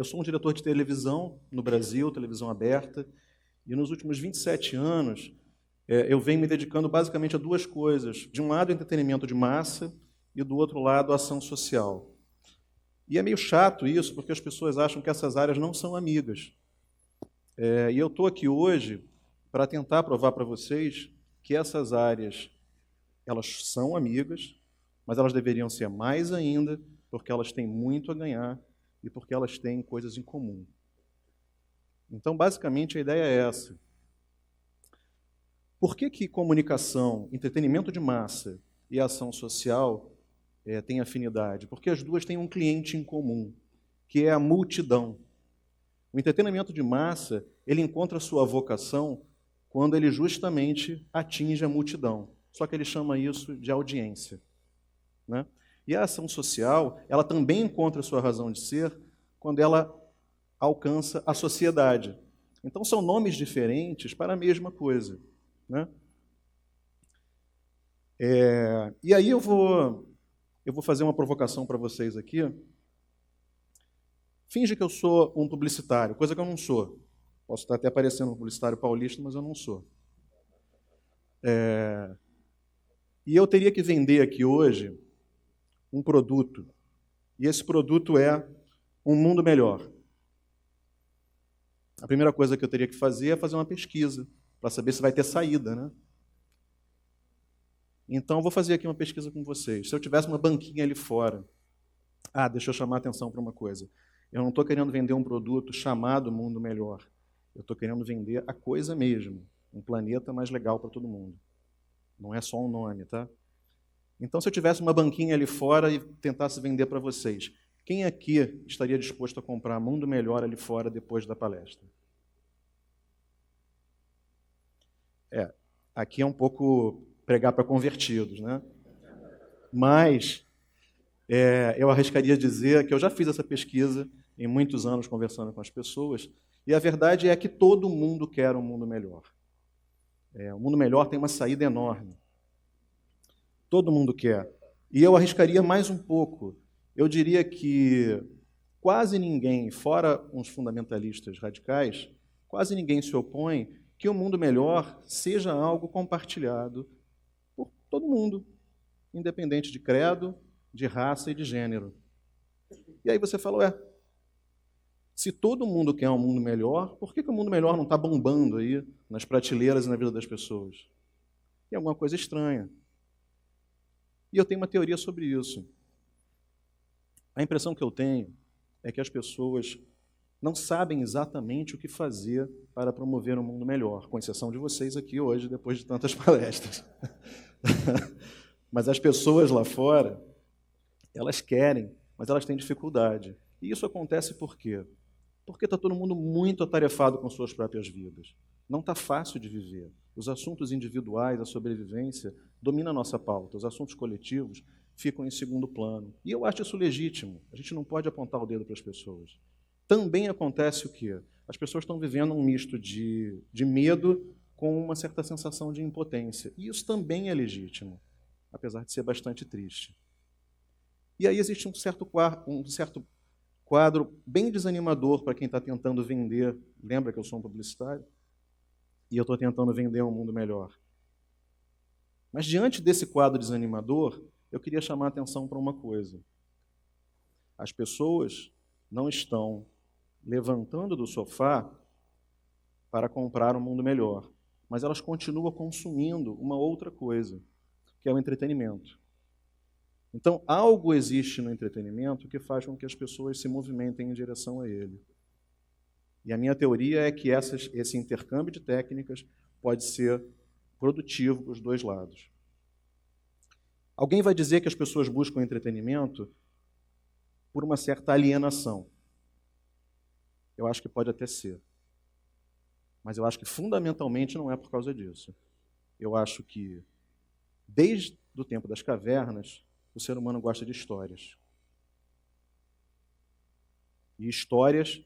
Eu sou um diretor de televisão no Brasil, televisão aberta, e nos últimos 27 anos eu venho me dedicando basicamente a duas coisas. De um lado, entretenimento de massa, e do outro lado, ação social. E é meio chato isso, porque as pessoas acham que essas áreas não são amigas. E eu estou aqui hoje para tentar provar para vocês que essas áreas, elas são amigas, mas elas deveriam ser mais ainda, porque elas têm muito a ganhar e porque elas têm coisas em comum. Então, basicamente, a ideia é essa. Por que comunicação, entretenimento de massa e ação social têm afinidade? Porque as duas têm um cliente em comum, que é a multidão. O entretenimento de massa, ele encontra sua vocação quando ele justamente atinge a multidão. Só que ele chama isso de audiência, né? E a ação social, ela também encontra sua razão de ser quando ela alcança a sociedade. Então são nomes diferentes para a mesma coisa, né? E aí eu vou fazer uma provocação para vocês aqui. Finge que eu sou um publicitário, coisa que eu não sou. Posso estar até parecendo um publicitário paulista, mas eu não sou. E eu teria que vender aqui hoje um produto. E esse produto é um mundo melhor. A primeira coisa que eu teria que fazer é fazer uma pesquisa, para saber se vai ter saída, né? Então, eu vou fazer aqui uma pesquisa com vocês. Se eu tivesse uma banquinha ali fora... deixa eu chamar a atenção para uma coisa. Eu não estou querendo vender um produto chamado Mundo Melhor. Eu estou querendo vender a coisa mesmo. Um planeta mais legal para todo mundo. Não é só um nome, tá? Então, se eu tivesse uma banquinha ali fora e tentasse vender para vocês, quem aqui estaria disposto a comprar Mundo Melhor ali fora depois da palestra? Aqui é um pouco pregar para convertidos, né? Mas eu arriscaria dizer que eu já fiz essa pesquisa em muitos anos conversando com as pessoas, e a verdade é que todo mundo quer um mundo melhor. O mundo melhor tem uma saída enorme. Todo mundo quer. E eu arriscaria mais um pouco. Eu diria que quase ninguém, fora uns fundamentalistas radicais, quase ninguém se opõe que o mundo melhor seja algo compartilhado por todo mundo, independente de credo, de raça e de gênero. E aí você fala, se todo mundo quer um mundo melhor, por que o mundo melhor não está bombando aí nas prateleiras e na vida das pessoas? Tem alguma coisa estranha. E eu tenho uma teoria sobre isso. A impressão que eu tenho é que as pessoas não sabem exatamente o que fazer para promover um mundo melhor, com exceção de vocês aqui hoje, depois de tantas palestras. Mas as pessoas lá fora, elas querem, mas elas têm dificuldade. E isso acontece por quê? Porque está todo mundo muito atarefado com suas próprias vidas. Não está fácil de viver. Os assuntos individuais, a sobrevivência, dominam a nossa pauta. Os assuntos coletivos ficam em segundo plano. E eu acho isso legítimo. A gente não pode apontar o dedo para as pessoas. Também acontece o quê? As pessoas estão vivendo um misto de medo com uma certa sensação de impotência. E isso também é legítimo, apesar de ser bastante triste. E aí existe um certo quadro bem desanimador para quem está tentando vender. Lembra que eu sou um publicitário? E eu estou tentando vender um mundo melhor. Mas diante desse quadro desanimador, eu queria chamar a atenção para uma coisa. As pessoas não estão levantando do sofá para comprar um mundo melhor, mas elas continuam consumindo uma outra coisa, que é o entretenimento. Então, algo existe no entretenimento que faz com que as pessoas se movimentem em direção a ele. E a minha teoria é que esse intercâmbio de técnicas pode ser produtivo para os dois lados. Alguém vai dizer que as pessoas buscam entretenimento por uma certa alienação. Eu acho que pode até ser. Mas eu acho que fundamentalmente não é por causa disso. Eu acho que, desde o tempo das cavernas, o ser humano gosta de histórias. E histórias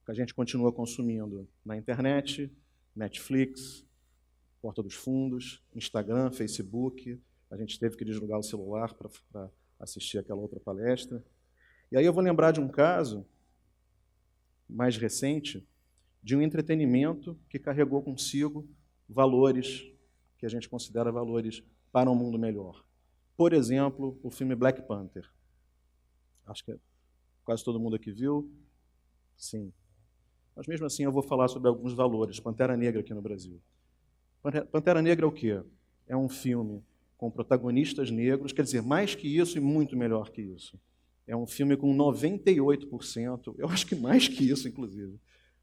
que a gente continua consumindo na internet, Netflix, Porta dos Fundos, Instagram, Facebook. A gente teve que desligar o celular para assistir aquela outra palestra. E aí eu vou lembrar de um caso mais recente de um entretenimento que carregou consigo valores que a gente considera valores para um mundo melhor. Por exemplo, o filme Black Panther. Acho que quase todo mundo aqui viu. Sim. Mas mesmo assim eu vou falar sobre alguns valores. Pantera Negra aqui no Brasil. Pantera Negra é o quê? É um filme com protagonistas negros, quer dizer, mais que isso e muito melhor que isso. É um filme com 98%, eu acho que mais que isso, inclusive,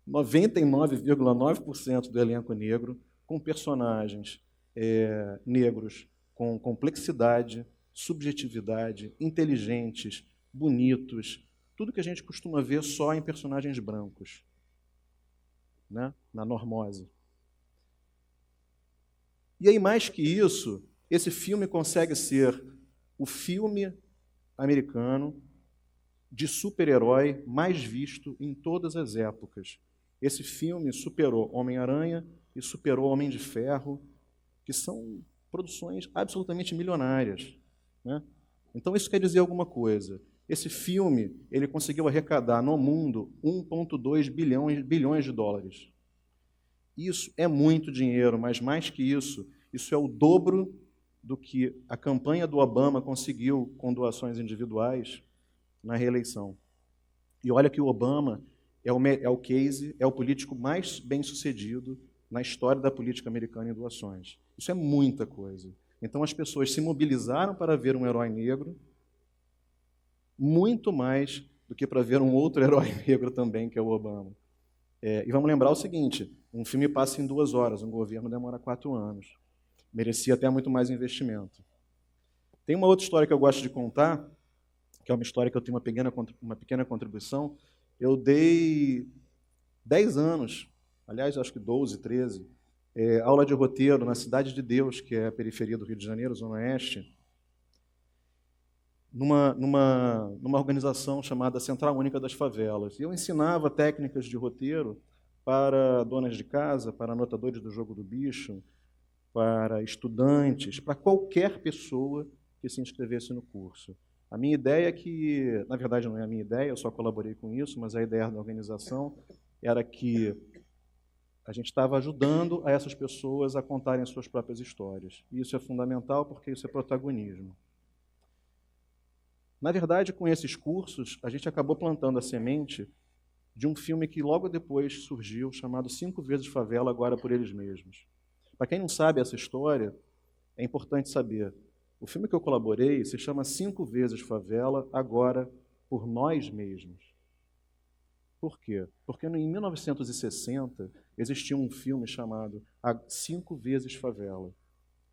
99,9% do elenco negro, com personagens negros com complexidade, subjetividade, inteligentes, bonitos, tudo que a gente costuma ver só em personagens brancos, né? Na normose. E aí, mais que isso, esse filme consegue ser o filme americano de super-herói mais visto em todas as épocas. Esse filme superou Homem-Aranha e superou Homem de Ferro, que são produções absolutamente milionárias, né? Então isso quer dizer alguma coisa. Esse filme ele conseguiu arrecadar no mundo 1,2 bilhões de dólares. Isso é muito dinheiro, mas mais que isso é o dobro do que a campanha do Obama conseguiu com doações individuais na reeleição. E olha que o Obama é o case, é o político mais bem-sucedido na história da política americana em doações. Isso é muita coisa. Então as pessoas se mobilizaram para ver um herói negro, muito mais do que para ver um outro herói negro também, que é o Obama. E vamos lembrar o seguinte, um filme passa em 2 horas, um governo demora 4 anos. Merecia até muito mais investimento. Tem uma outra história que eu gosto de contar, que é uma história que eu tenho uma pequena contribuição. Eu dei 10 anos, aliás, acho que 12, 13, aula de roteiro na Cidade de Deus, que é a periferia do Rio de Janeiro, Zona Oeste, numa organização chamada Central Única das Favelas. E eu ensinava técnicas de roteiro para donas de casa, para anotadores do Jogo do Bicho, para estudantes, para qualquer pessoa que se inscrevesse no curso. A minha ideia é que, na verdade não é a minha ideia, eu só colaborei com isso, mas a ideia da organização era que a gente estava ajudando a essas pessoas a contarem as suas próprias histórias. E isso é fundamental porque isso é protagonismo. Na verdade, com esses cursos, a gente acabou plantando a semente de um filme que logo depois surgiu, chamado 5 vezes Favela, agora por eles mesmos. Para quem não sabe essa história, é importante saber. O filme que eu colaborei se chama 5 vezes Favela, agora por nós mesmos. Por quê? Porque em 1960 existia um filme chamado 5 vezes Favela.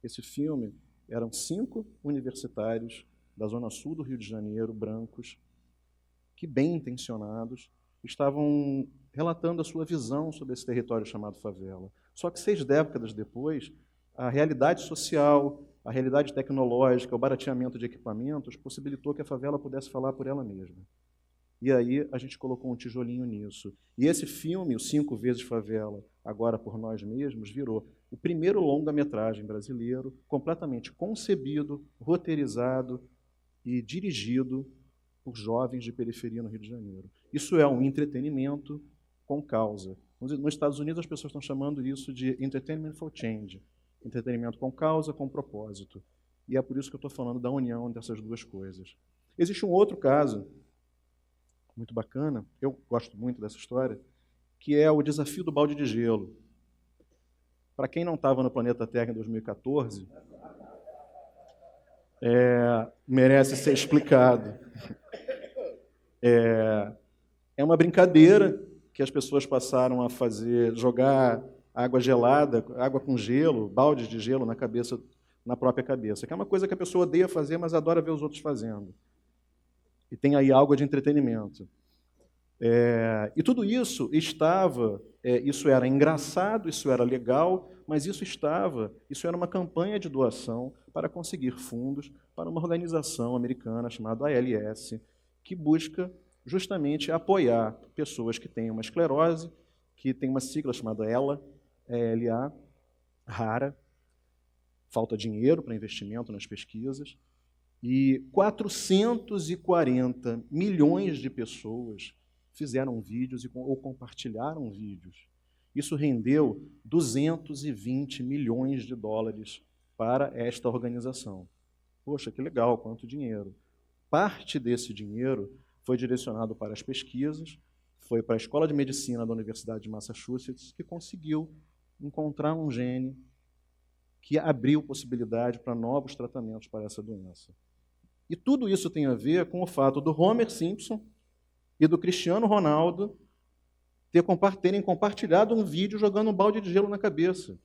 Esse filme eram 5 universitários da zona sul do Rio de Janeiro, brancos, que bem intencionados, estavam relatando a sua visão sobre esse território chamado favela. Só que 6 décadas depois, a realidade social, a realidade tecnológica, o barateamento de equipamentos possibilitou que a favela pudesse falar por ela mesma. E aí a gente colocou um tijolinho nisso. E esse filme, o 5 vezes Favela, agora por nós mesmos, virou o primeiro longa-metragem brasileiro completamente concebido, roteirizado e dirigido por jovens de periferia no Rio de Janeiro. Isso é um entretenimento com causa. Nos Estados Unidos as pessoas estão chamando isso de entertainment for change, entretenimento com causa, com propósito. E é por isso que eu estou falando da união dessas duas coisas. Existe um outro caso muito bacana, eu gosto muito dessa história, que é o desafio do balde de gelo. Para quem não estava no planeta Terra em 2014, merece ser explicado. É uma brincadeira que as pessoas passaram a fazer, jogar água gelada, água com gelo, baldes de gelo na própria cabeça, que é uma coisa que a pessoa odeia fazer, mas adora ver os outros fazendo. E tem aí algo de entretenimento. E tudo isso isso era engraçado, isso era legal, mas isso era uma campanha de doação para conseguir fundos para uma organização americana chamada ALS, que busca justamente apoiar pessoas que têm uma esclerose, que tem uma sigla chamada ELA, rara, falta dinheiro para investimento nas pesquisas, e 440 milhões de pessoas fizeram vídeos ou compartilharam vídeos. Isso rendeu 220 milhões de dólares para esta organização. Poxa, que legal, quanto dinheiro. Parte desse dinheiro foi direcionado para as pesquisas, foi para a Escola de Medicina da Universidade de Massachusetts, que conseguiu encontrar um gene que abriu possibilidade para novos tratamentos para essa doença. E tudo isso tem a ver com o fato do Homer Simpson e do Cristiano Ronaldo terem compartilhado um vídeo jogando um balde de gelo na cabeça.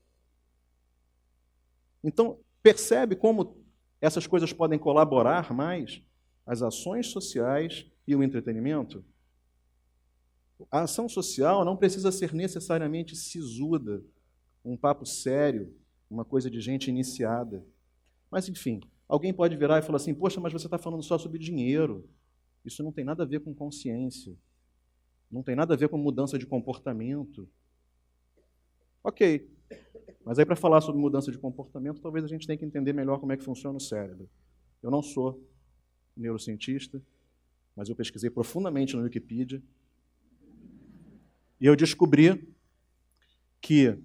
Então, percebe como essas coisas podem colaborar mais? As ações sociais e o entretenimento? A ação social não precisa ser necessariamente sisuda, um papo sério, uma coisa de gente iniciada. Mas, enfim, alguém pode virar e falar assim, poxa, mas você está falando só sobre dinheiro. Isso não tem nada a ver com consciência. Não tem nada a ver com mudança de comportamento. Ok, mas aí para falar sobre mudança de comportamento, talvez a gente tenha que entender melhor como é que funciona o cérebro. Eu não sou neurocientista, mas eu pesquisei profundamente no Wikipedia e eu descobri que...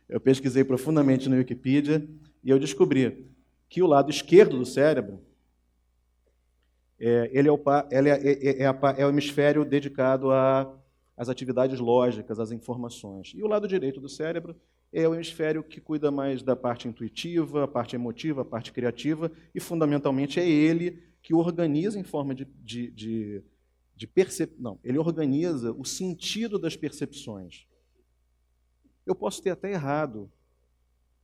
Eu pesquisei profundamente no Wikipedia e eu descobri que o lado esquerdo do cérebro ele é o hemisfério dedicado às atividades lógicas, às informações. E o lado direito do cérebro é o hemisfério que cuida mais da parte intuitiva, a parte emotiva, a parte criativa, e fundamentalmente é ele que organiza em forma de percepção. Não, ele organiza o sentido das percepções. Eu posso ter até errado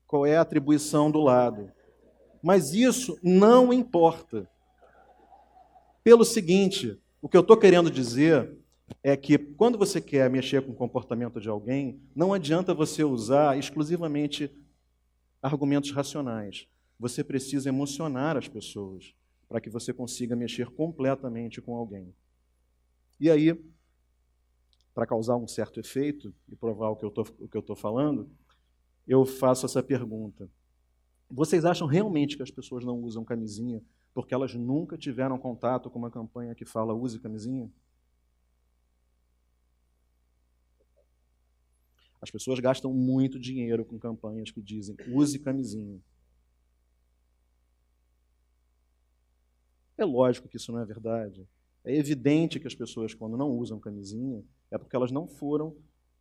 qual é a atribuição do lado, mas isso não importa. Pelo seguinte, o que eu estou querendo dizer é que quando você quer mexer com o comportamento de alguém, não adianta você usar exclusivamente argumentos racionais. Você precisa emocionar as pessoas para que você consiga mexer completamente com alguém. E aí, para causar um certo efeito e provar o que eu estou falando, eu faço essa pergunta. Vocês acham realmente que as pessoas não usam camisinha porque elas nunca tiveram contato com uma campanha que fala use camisinha? As pessoas gastam muito dinheiro com campanhas que dizem use camisinha. É lógico que isso não é verdade. É evidente que as pessoas, quando não usam camisinha, é porque elas não foram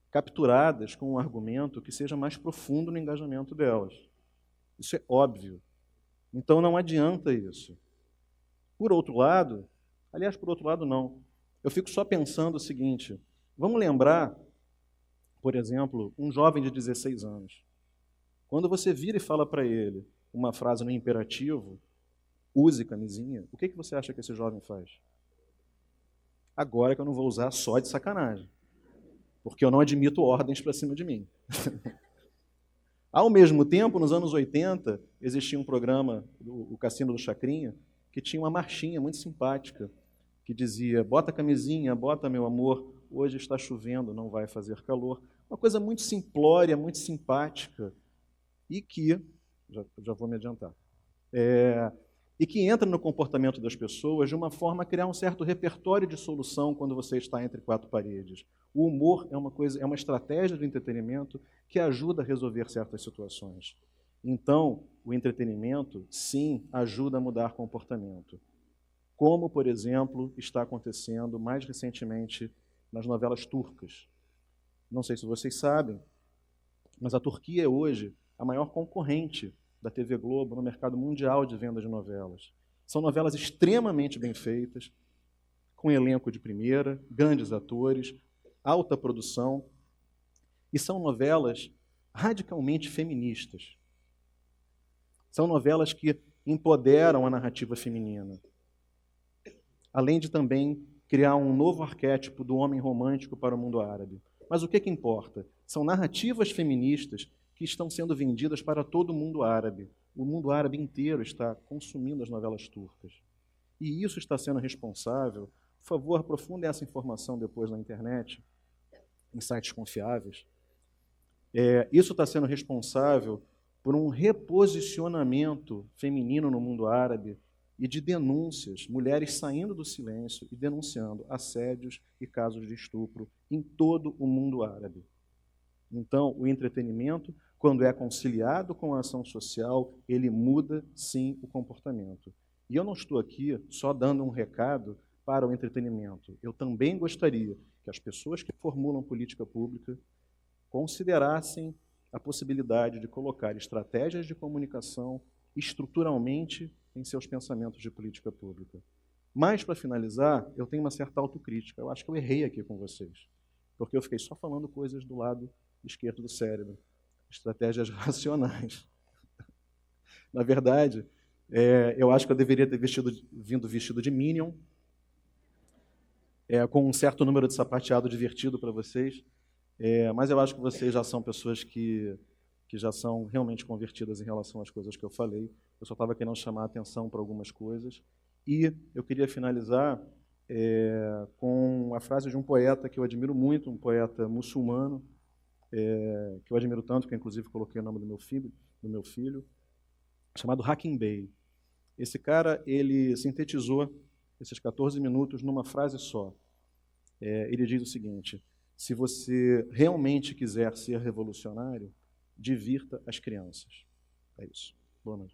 capturadas com um argumento que seja mais profundo no engajamento delas. Isso é óbvio. Então não adianta isso. Por outro lado, aliás, por outro lado não. Eu fico só pensando o seguinte, vamos lembrar, por exemplo, um jovem de 16 anos. Quando você vira e fala para ele uma frase no imperativo, use camisinha, o que você acha que esse jovem faz? Agora que eu não vou usar só de sacanagem, porque eu não admito ordens para cima de mim. Ao mesmo tempo, nos anos 80, existia um programa, o Cassino do Chacrinha, que tinha uma marchinha muito simpática, que dizia, bota camisinha, bota meu amor, hoje está chovendo, não vai fazer calor. Uma coisa muito simplória, muito simpática, e que, já vou me adiantar, e que entra no comportamento das pessoas de uma forma a criar um certo repertório de solução quando você está entre quatro paredes. O humor é uma estratégia de entretenimento que ajuda a resolver certas situações. Então, o entretenimento, sim, ajuda a mudar comportamento. Como, por exemplo, está acontecendo mais recentemente nas novelas turcas. Não sei se vocês sabem, mas a Turquia é hoje a maior concorrente da TV Globo no mercado mundial de venda de novelas. São novelas extremamente bem feitas, com elenco de primeira, grandes atores, alta produção, e são novelas radicalmente feministas. São novelas que empoderam a narrativa feminina, além de também criar um novo arquétipo do homem romântico para o mundo árabe. Mas o que importa? São narrativas feministas que estão sendo vendidas para todo o mundo árabe. O mundo árabe inteiro está consumindo as novelas turcas. E isso está sendo responsável, por favor, aprofundem essa informação depois na internet, em sites confiáveis. Isso está sendo responsável por um reposicionamento feminino no mundo árabe e de denúncias, mulheres saindo do silêncio e denunciando assédios e casos de estupro em todo o mundo árabe. Então, o entretenimento, quando é conciliado com a ação social, ele muda, sim, o comportamento. E eu não estou aqui só dando um recado para o entretenimento. Eu também gostaria que as pessoas que formulam política pública considerassem a possibilidade de colocar estratégias de comunicação estruturalmente em seus pensamentos de política pública. Mas, para finalizar, eu tenho uma certa autocrítica. Eu acho que eu errei aqui com vocês, porque eu fiquei só falando coisas do lado esquerdo do cérebro, estratégias racionais. Na verdade, eu acho que eu deveria ter vindo vestido de Minion, com um certo número de sapateado divertido para vocês, mas eu acho que vocês já são pessoas que já são realmente convertidas em relação às coisas que eu falei. Eu só estava querendo chamar a atenção para algumas coisas. E eu queria finalizar com a frase de um poeta que eu admiro muito, um poeta muçulmano, que eu admiro tanto, que eu, inclusive coloquei o nome do meu filho, chamado Hakim Bey. Esse cara, ele sintetizou esses 14 minutos numa frase só. Ele diz o seguinte: se você realmente quiser ser revolucionário, divirta as crianças. É isso. Boa noite.